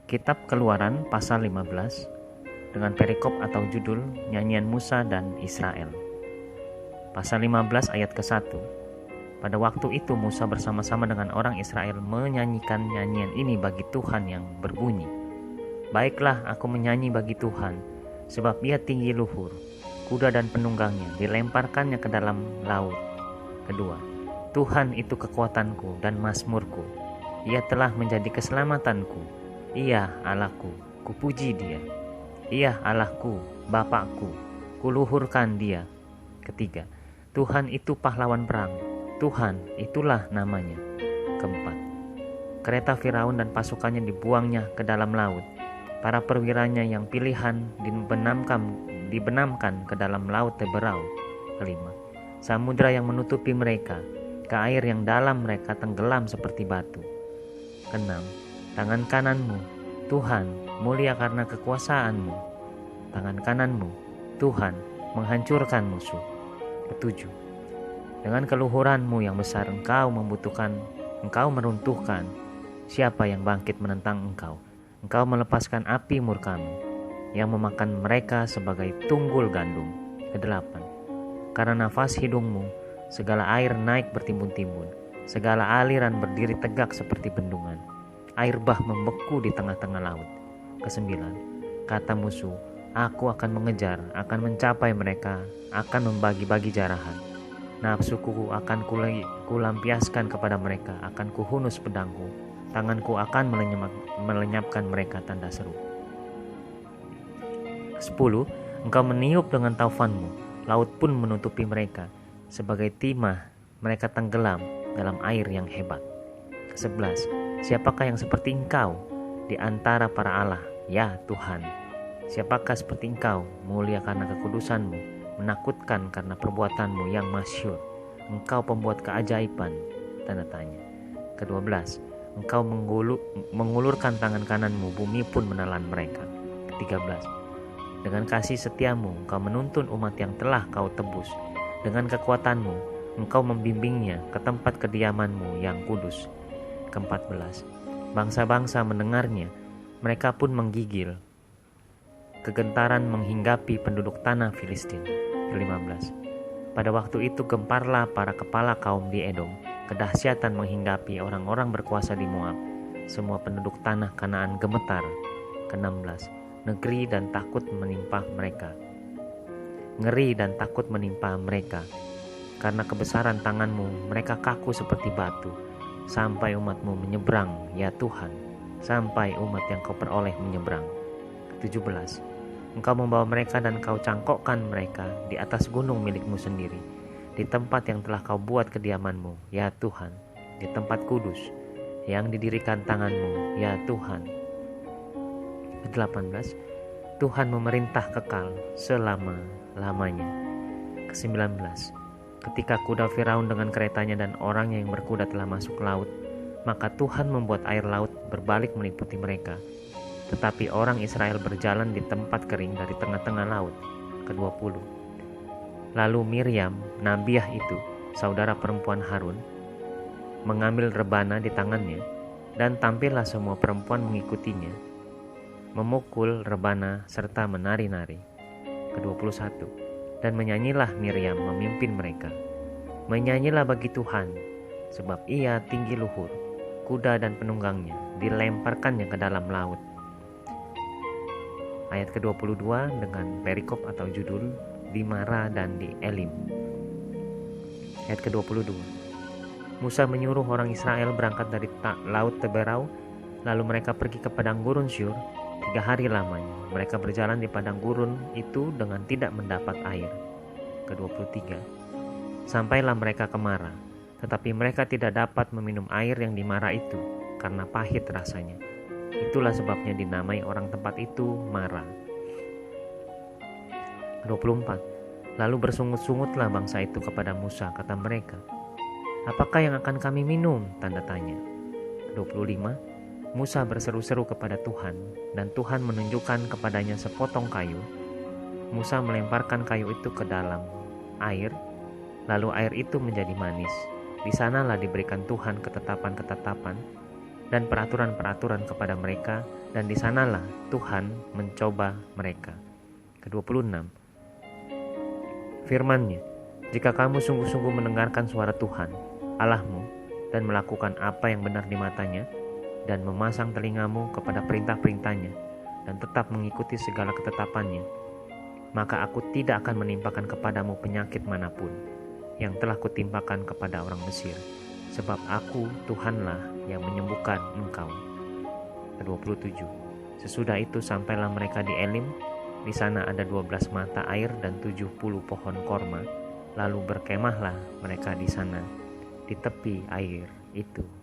Kitab Keluaran pasal 15 dengan perikop atau judul Nyanyian Musa dan Israel. Pasal 15 ayat ke-1. Pada waktu itu Musa bersama-sama dengan orang Israel menyanyikan nyanyian ini bagi Tuhan yang berbunyi, "Baiklah, aku menyanyi bagi Tuhan, sebab ia tinggi luhur, kuda dan penunggangnya dilemparkannya ke dalam laut." Kedua, Tuhan itu kekuatanku dan mazmurku, ia telah menjadi keselamatanku, ia Allahku, kupuji dia. Ia Allahku, Bapakku, kuluhurkan dia. Ketiga, Tuhan itu pahlawan perang, Tuhan itulah namanya. Keempat, kereta Firaun dan pasukannya dibuangnya ke dalam laut. Para perwiranya yang pilihan dibenamkan ke dalam laut Teberau. Kelima, samudra yang menutupi mereka, ke air yang dalam mereka tenggelam seperti batu. Keenam, tangan kananmu, Tuhan, mulia karena kekuasaanmu. Tangan kananmu, Tuhan, menghancurkan musuh. Ketujuh, dengan keluhuranmu yang besar engkau meruntuhkan siapa yang bangkit menentang engkau. Engkau melepaskan api murkamu yang memakan mereka sebagai tunggul gandum. Kedelapan, karena nafas hidungmu segala air naik bertimbun-timbun, segala aliran berdiri tegak seperti bendungan. Air bah membeku di tengah-tengah laut. Kesembilan, kata musuh, aku akan mengejar, akan mencapai mereka, akan membagi-bagi jarahan. Nafsuku akan kulampiaskan kepada mereka, akan kuhunus pedangku, tanganku akan melenyapkan mereka. Tanda seru. 10. Engkau meniup dengan taufanmu, laut pun menutupi mereka. Sebagai timah, mereka tenggelam dalam air yang hebat. 11. Siapakah yang seperti engkau di antara para Allah, ya Tuhan? Siapakah seperti engkau, mulia karena kekudusanmu, menakutkan karena perbuatanmu yang masyhur? Engkau pembuat keajaiban, tanda tanya. Ke-12. Engkau mengulurkan tangan kananmu, bumi pun menelan mereka. Ke-13. Dengan kasih setiamu, engkau menuntun umat yang telah kau tebus. Dengan kekuatanmu, engkau membimbingnya ke tempat kediamanmu yang kudus. Ke-14. Bangsa-bangsa mendengarnya, mereka pun menggigil. Kegentaran menghinggapi penduduk tanah Filistin. Ke-15. Pada waktu itu gemparlah para kepala kaum di Edom, kedahsyatan menghinggapi orang-orang berkuasa di Moab. Semua penduduk tanah Kanaan gemetar. Ke-16. Negeri dan takut menimpa mereka. Ngeri dan takut menimpa mereka. Karena kebesaran tanganmu, mereka kaku seperti batu. Sampai umatmu menyeberang, ya Tuhan, sampai umat yang kau peroleh menyeberang. 17. Engkau membawa mereka dan kau cangkokkan mereka di atas gunung milikmu sendiri, di tempat yang telah kau buat kediamanmu, ya Tuhan, di tempat kudus yang didirikan tanganmu, ya Tuhan. 18. Tuhan memerintah kekal selama-lamanya. 19. Ketika kuda Firaun dengan keretanya dan orangnya yang berkuda telah masuk ke laut, maka Tuhan membuat air laut berbalik meliputi mereka. Tetapi orang Israel berjalan di tempat kering dari tengah-tengah laut. Ke-20. Lalu Miriam, nabiah itu, saudara perempuan Harun, mengambil rebana di tangannya, dan tampillah semua perempuan mengikutinya, memukul rebana serta menari-nari. Ke-21. Dan menyanyilah Miriam memimpin mereka. Menyanyilah bagi Tuhan, sebab ia tinggi luhur, kuda dan penunggangnya dilemparkannya ke dalam laut. Ayat ke-22 dengan perikop atau judul di Mara dan di Elim. Ayat ke-22. Musa menyuruh orang Israel berangkat dari laut Teberau, lalu mereka pergi ke padang gurun Syur. 3 hari lamanya mereka berjalan di padang gurun itu dengan tidak mendapat air. Ke-23. Sampailah mereka ke Mara, tetapi mereka tidak dapat meminum air yang di Mara itu karena pahit rasanya. Itulah sebabnya dinamai orang tempat itu Mara. 24. Lalu bersungut-sungutlah bangsa itu kepada Musa, kata mereka, apakah yang akan kami minum? Tanda tanya. 25. Musa berseru-seru kepada Tuhan, dan Tuhan menunjukkan kepadanya sepotong kayu. Musa melemparkan kayu itu ke dalam air, lalu air itu menjadi manis. Di sanalah diberikan Tuhan ketetapan-ketetapan dan peraturan-peraturan kepada mereka, dan di sanalah Tuhan mencoba mereka. Ke-26. Firman-Nya, jika kamu sungguh-sungguh mendengarkan suara Tuhan, Allahmu, dan melakukan apa yang benar di matanya, dan memasang telingamu kepada perintah-perintahnya, dan tetap mengikuti segala ketetapannya, maka aku tidak akan menimpakan kepadamu penyakit manapun yang telah kutimpakan kepada orang Mesir, sebab aku Tuhanlah yang menyembuhkan engkau. Ke-27. Sesudah itu sampailah mereka di Elim. Di sana ada 12 mata air dan 70 pohon korma. Lalu berkemahlah mereka di sana, di tepi air itu.